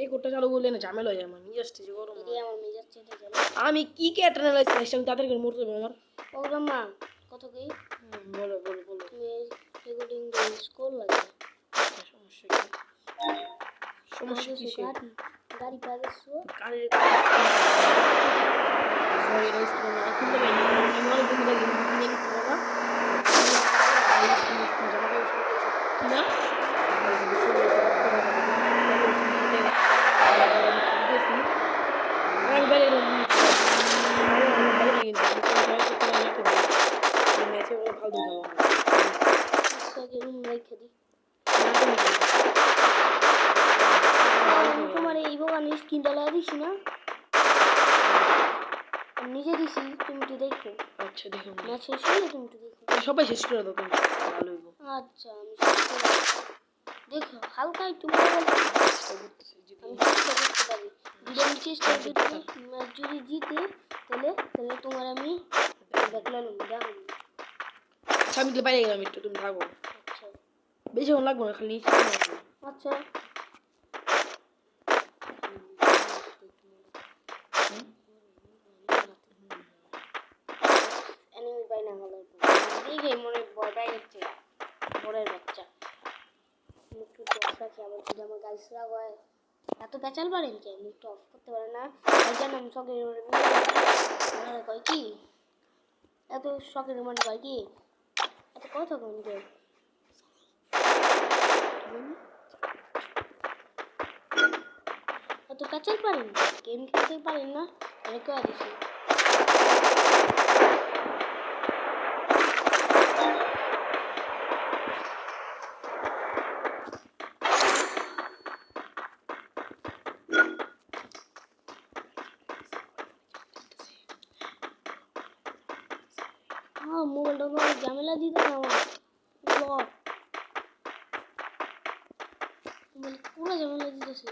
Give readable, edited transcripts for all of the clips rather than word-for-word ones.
রেকর্ডটা চালু করলে না ঝামেলা হয়ে যায় আমার মিজাজ থেকে গরম এটাই আমার মেজাজ চেটে গেল। আমি কি কে টানেল আমি তাদের করে মরতে হবে আমার প্রোগ্রাম মা কত কি বলো বলো বলো তুমি রেকর্ডিং স্কুল লাগে সমস্যা কি সমস্যা কি সে গাড়ি পাগেছো গাড়ির সরি রেস্ট করে না কিন্তু আমি অনেক দিন ধরে গেম কিনে নিতে পারবা না আমি বাইরে ভালো লাগে ম্যাচে ভালো খেলো রুম রেখে দিই তোমার এই বোগানের স্কিনটা লাগিয়ে দিছি না নিজে দিছি তুমি তো দেখো আচ্ছা দেখো ম্যাচ শেষ হলে তুমি তো দেখো সবাই শেষ করে দাও তুমি ভালো হইব আচ্ছা আমি দেখো হালকা একটু আমি চেষ্টা করতে পারি যদি আমি চেষ্টা করতে ম্যাচ যদি জিতে তাহলে তোমার আমি দেখলাম দেখো আমি তো বাইরে গেলাম একটু তুমি থাকো আচ্ছা বেশিক্ষণ লাগবো না খালি আচ্ছা এনিমি পাই না হলো দেখে মনে ভয় পাই যাচ্ছে বড়ের বাচ্চা একটু অফ রাখি আবার যদি আমার গাইসরা হয় এত পেঁচাল পারেন কি আমি একটু অফ করতে পারে না জানো আমি শখের কয় কি এত শখের মানে কয় কি এত কথা কম যে এত পেঁচাল পারেন গেম খেলতে পারেন না এটা কেউ দিছি মোবাইলটা কোনো ঝামেলা দিত না আমার মোবাইল পুরো ঝামেলা দিতেছে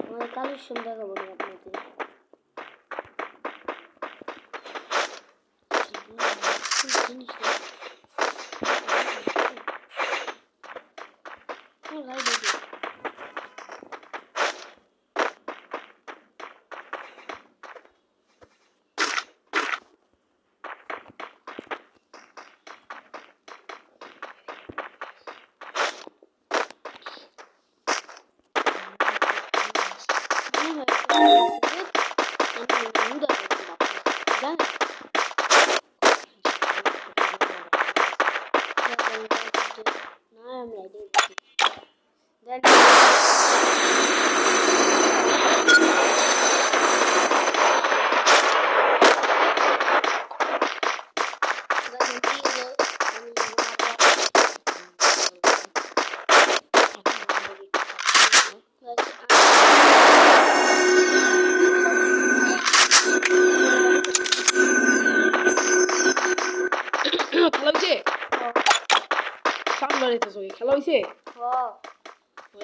আমার কালেকশন দেখাবো না আপনাদের জিনিস খেলা হয়েছে সামনে রেখেছো খেলা হয়েছে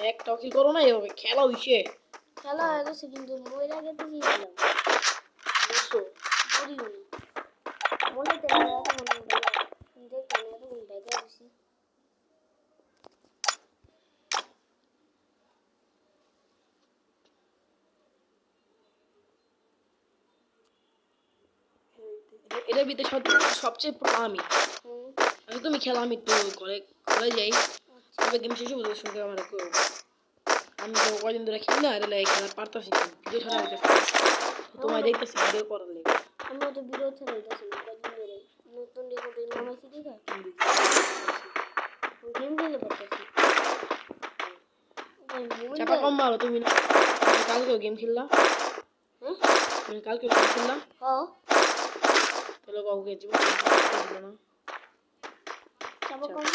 একটাও কি করো না এভাবে খেলা হয়েছে খেলা হয়ে গেছে কিন্তু বই আগে তো গিয়েছিলাম বুঝছো মনে তো দেখতে না তো দেখা দিছি এটার ভিতরে সবচেয়ে আমি তুমি খেলা আমি একটু ঘরে ঘরে যাই তবে গেম শেষ হবে সঙ্গে আমার আমি তো কদিন ধরে খেলি না এটা খেলা পারতাছি ভিডিও ছাড়া হইতেছে তোমায় দেখতেছি ভিডিও করার লেগে আমি তো ভিডিও ছাড়া হইতেছি কদিন ধরে নতুন রেকর্ডিং নামাইছি দেখা গেম খেলে পারতাছি চাপা কম মারো তুমি না কালকেও গেম খেললা তুমি কালকেও গেম খেললা তাহলে কাউকে জীবন না চাপা কম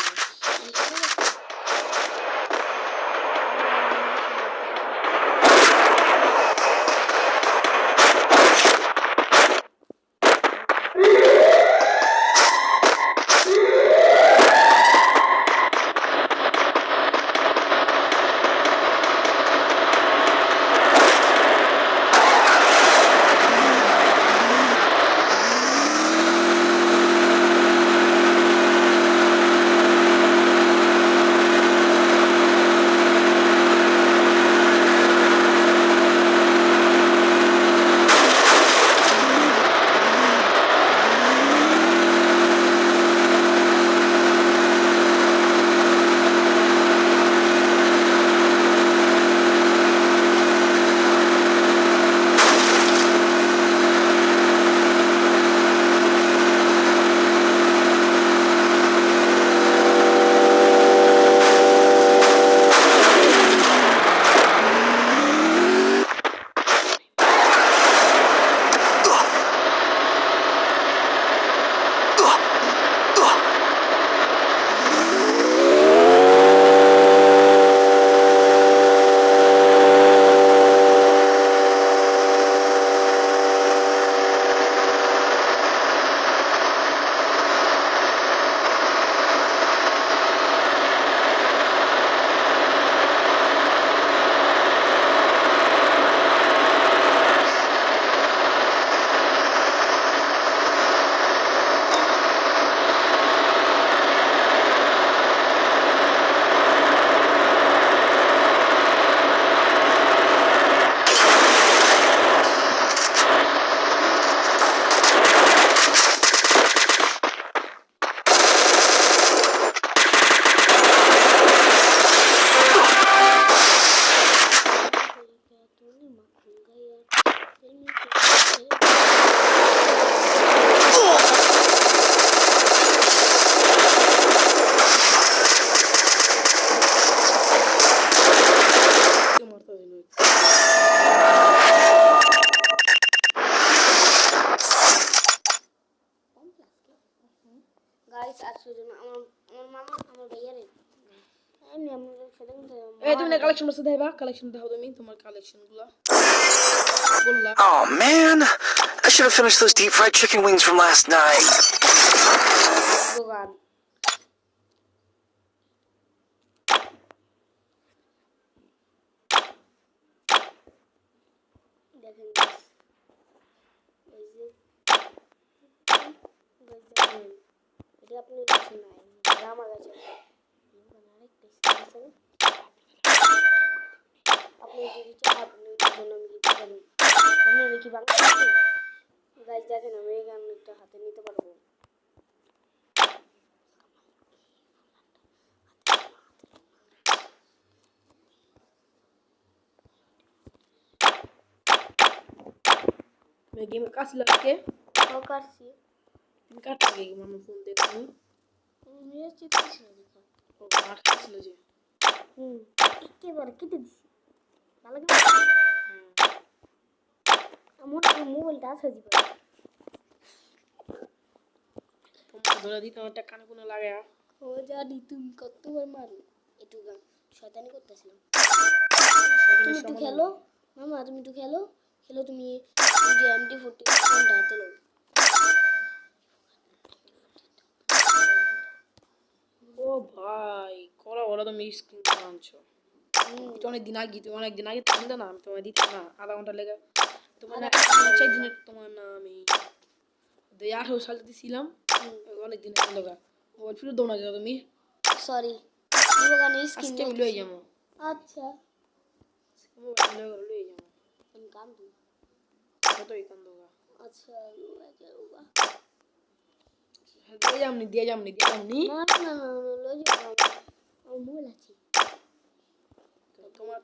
আত্মীয় জন আমার মামা আমার ভাইয়ারে এমনি আমাদের সাথে এই তুমি না কালেকশন বসে দেবা কালেকশন দাও তুমি তোমার কালেকশনগুলো বললা Oh man, I should have finished those deep fried chicken wings from last night. দোকান দেখেন guys, এই যে দেখেন, এটা আপনার কাছে নাই এটা আমার কাছে আছে। এখানে আরেক পিস আছে আপনি যদি চান আপনি জন্য আমি দিতে পারি আপনার কি বাংলা আছে গাইস দেখেন আমি এই গানটা হাতে নিতে পারবো मैं गेम काट लगे ও কাটছি काट लगे मामा फोन दे तू মেরে চিত্র ছিল দেখো ओ मार काट लो जे একেবারে কেটে দিছি ভালো করে আমার মোবাইলটা আছে দিবা तुम धोरा दी तो टक्का कोना लगाया ও জানি তুমি কতবার মারো একটু গান শয়তানি করতেছিলাম তুমি একটু খেলো মামা তুমি একটু খেলো খেলো তুমি ওই যে MT40 ফোনটা হাতে নাও ओ भाई कोरा वाला तो मेरी स्क्रीन पे आंचो तो অনেক দিন আগে তুমি না আমি তোমায় দিতে না আধা ঘন্টা লেগে তোমার না 4 দিনের তোমার না আমি 2018 সালে দিছিলাম অনেক দিন আগে লগা মোবাইল ফিরে দোনা যাও তুমি সরি এই গানে স্ক্রিন আজকে লই যাবো আচ্ছা মোবাইল লই যাবো আমি কাম দিই কতই কান দোগা আচ্ছা লুয়া দিয়ে যামনি না না না লই যাও আমার মোবাইল আছে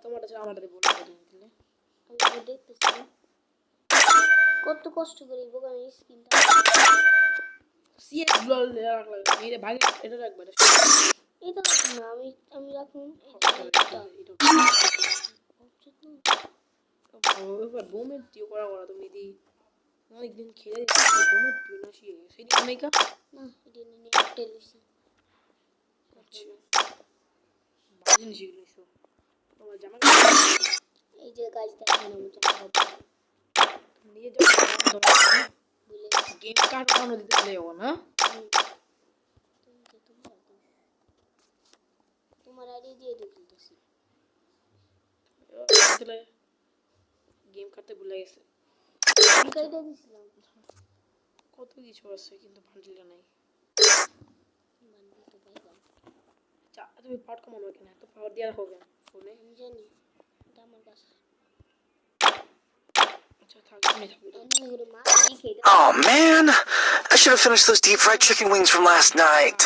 তোমারটা ছাড়া আমারটাতে বলতে দিলে আমি দেখতেছি কত কষ্ট করে এই গানে স্ক্রিনটা সিএস ব্লল রাখলা মেরে ভাগে এটা রাখবা এটা না আমি রাখুন এবার বোমের টিও করা তুমি দি অনেকদিন খেলে বোমের টিও না শিয়ে সেই দিন মেকা না এটা নিয়ে টেলিসি আচ্ছা বাজিন শিখলিছো তোমার জামা এই যে গাছ দেখেন আমি জামা নিয়ে যাও বলে গেম কার্ড বানানো দিতে লেও না তোমার আইডি দিয়ে দিতেছি তাহলে গেম কাটতে ভুলে গেছে আমি কাইটা দিছিলাম কত কিছু আছে কিন্তু ভান্ডিলটা নাই বান্ধবী তো পাইলাম যা তুমি পাট কমানো কেন এত পাওয়ার দিয়ে রাখো কেন ফোনে আমি জানি এটা আমার কাছে আচ্ছা থাক তুমি থাকো এমনি করে মা এই খেয়ে Oh man, I should have finished those deep fried chicken wings from last night.